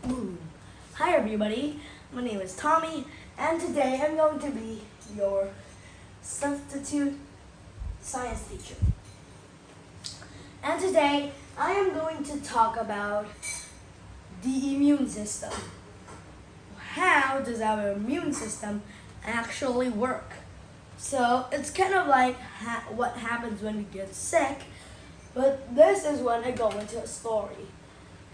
Ooh. Hi everybody, my name is Tommy and today I'm going to be your substitute science teacher. And today I am going to talk about the immune system. How does our immune system actually work? So it's kind of like what happens when we get sick, but this is when I go into a story.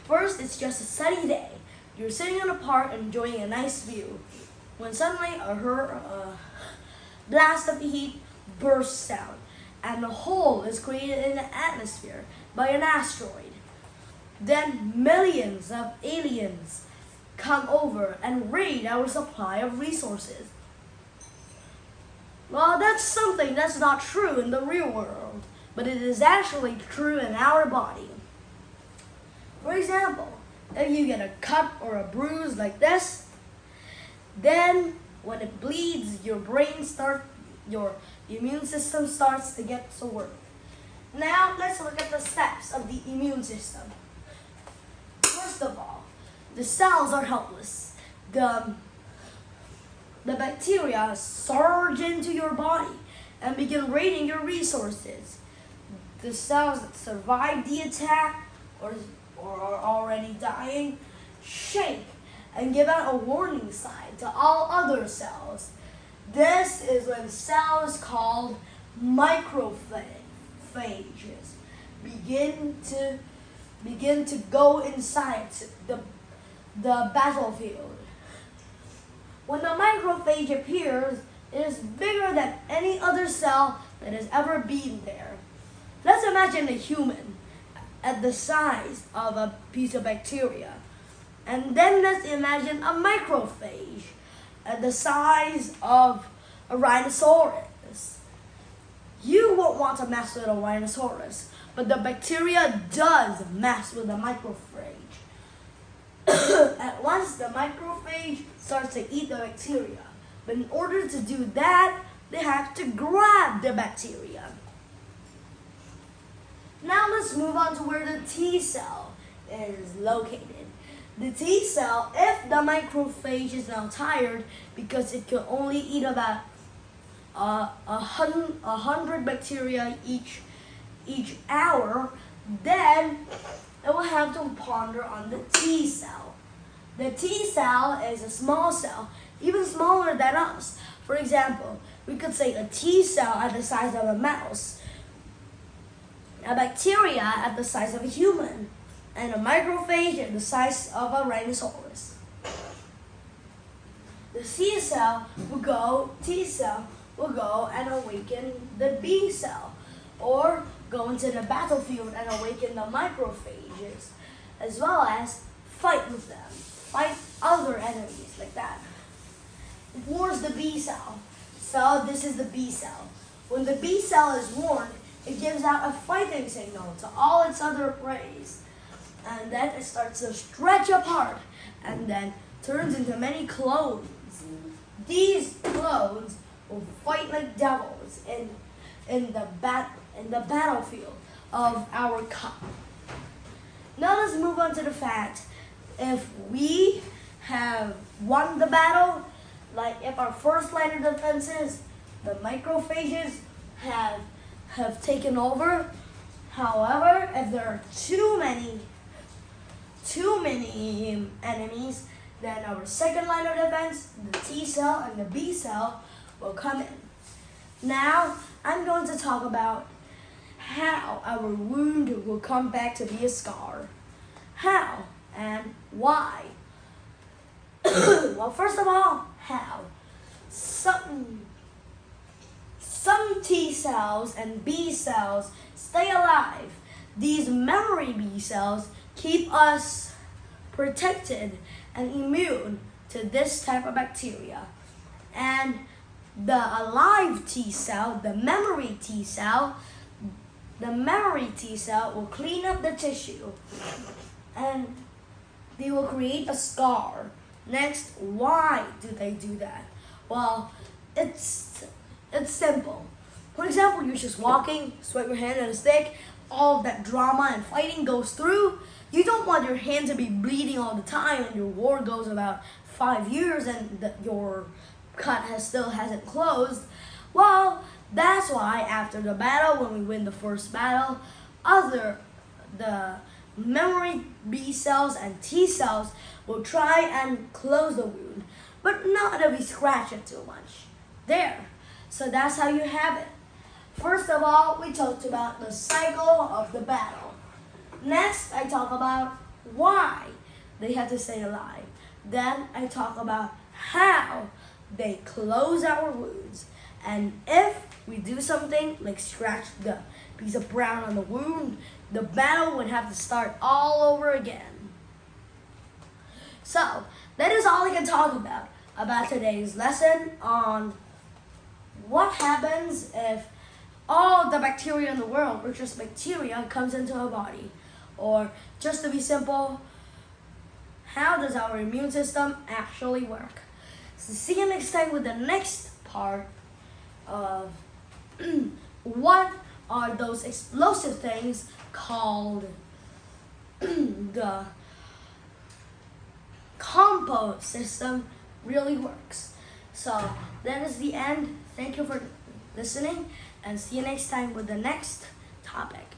First, it's just a sunny day. You're sitting in a park enjoying a nice view when suddenly a blast of heat bursts out and a hole is created in the atmosphere by an asteroid. Then millions of aliens come over and raid our supply of resources. Well, that's something that's not true in the real world, but it is actually true in our body. For example, if you get a cut or a bruise like this, then when it bleeds, your immune system starts to get to work. Now, let's look at the steps of the immune system. First of all, the cells are helpless. The bacteria surge into your body and begin raiding your resources. The cells that survive the attack or are already dying shake and give out a warning sign to all other cells. This is when cells called macrophages begin to go inside the battlefield. When the macrophage appears, it is bigger than any other cell that has ever been there. Let's imagine a human at the size of a piece of bacteria. And then let's imagine a macrophage at the size of a rhinoceros. You won't want to mess with a rhinoceros, but the bacteria does mess with the macrophage. At once the macrophage starts to eat the bacteria. But in order to do that, they have to grab the bacteria. Now let's move on to where the T cell is located. The T cell, if the macrophage is now tired because it can only eat about 100 bacteria each hour, then it will have to ponder on the T cell. The T cell is a small cell, even smaller than us. For example, we could say a T cell at the size of a mouse, a bacteria at the size of a human, and a macrophage at the size of a rhinoceros. The T cell will go and awaken the B cell, or go into the battlefield and awaken the macrophages, as well as fight with them, fight other enemies like that. It warns the B cell. So this is the B cell. When the B cell is warned, it gives out a fighting signal to all its other preys. And then it starts to stretch apart and then turns into many clones. These clones will fight like devils in the battlefield of our cup. Now let's move on to the fact, if we have won the battle, like if our first line of defenses, the macrophages have taken over. However, if there are too many enemies, then our second line of defense, the T cell and the B cell, will come in. Now, I'm going to talk about how our wound will come back to be a scar. How and why? Well, first of all, how? Some T cells and B cells stay alive. These memory B cells keep us protected and immune to this type of bacteria. And the alive T cell, the memory T cell will clean up the tissue and they will create a scar. Next, why do they do that? Well, it's simple. For example, you're just walking, swipe your hand on a stick, all that drama and fighting goes through. You don't want your hand to be bleeding all the time and your war goes about 5 years and your cut still hasn't closed. Well, that's why after the battle, when we win the first battle, the memory B cells and T cells will try and close the wound, but not if we scratch it too much. There. So that's how you have it. First of all, we talked about the cycle of the battle. Next, I talk about why they have to stay alive. Then I talk about how they close our wounds. And if we do something like scratch the piece of brown on the wound, the battle would have to start all over again. So, that is all I can talk about today's lesson on what happens if all the bacteria in the world, or just bacteria, comes into our body. Or, just to be simple, how does our immune system actually work? So see you next time with the next part of what are those explosive things called the compost system really works. So that is the end. Thank you for listening and see you next time with the next topic.